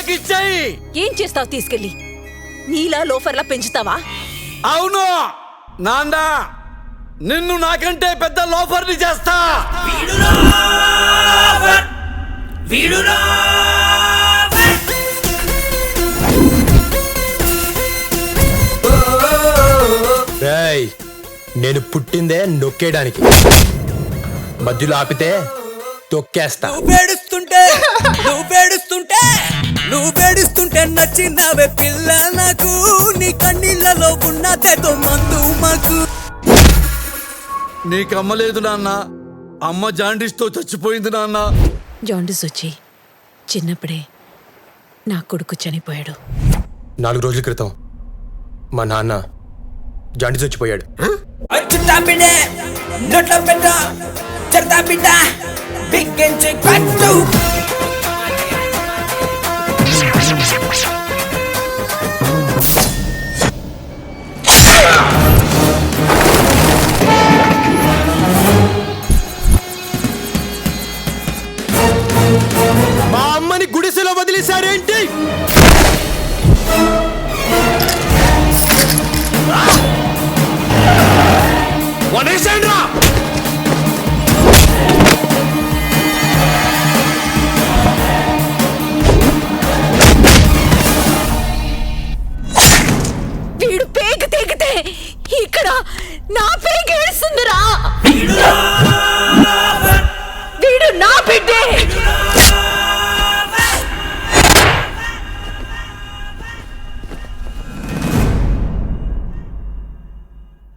నాకు ఇచ్చేయి. ఏం చేస్తావు తీసుకెళ్ళి? నీలా లోఫర్లా పెంచుతావా? అవును నాన్న, నిన్ను నాకంటే పెద్ద లోఫర్ని చేస్తా. నేను పుట్టిందే నొక్కేయడానికి, మధ్యలో ఆపితే తొక్కేస్తా. నువ్వు పేడుస్తుంటే నచ్చినవే పిల్ల నాకు, నీ కన్నీళ్ళలో ఉన్నదేదో మందు మాకు. నీకు అమ్మలేదు నాన్న, అమ్మ జాండీస్ తో చచ్చిపోయింది నాన్న. జాండీస్ వచ్చి చిన్నప్పుడే నా కొడుకు చనిపోయాడు. 4 రోజుల క్రితం మా నాన్న జాండీస్ వచ్చిపోయాడు. మా అమ్మని గుడిసెలో వదిలేశారేంటి? వదిలేశాడ్రా. వీడు పేక తెగితే ఇక్కడ నా పేక ఏడుస్తుందిరా.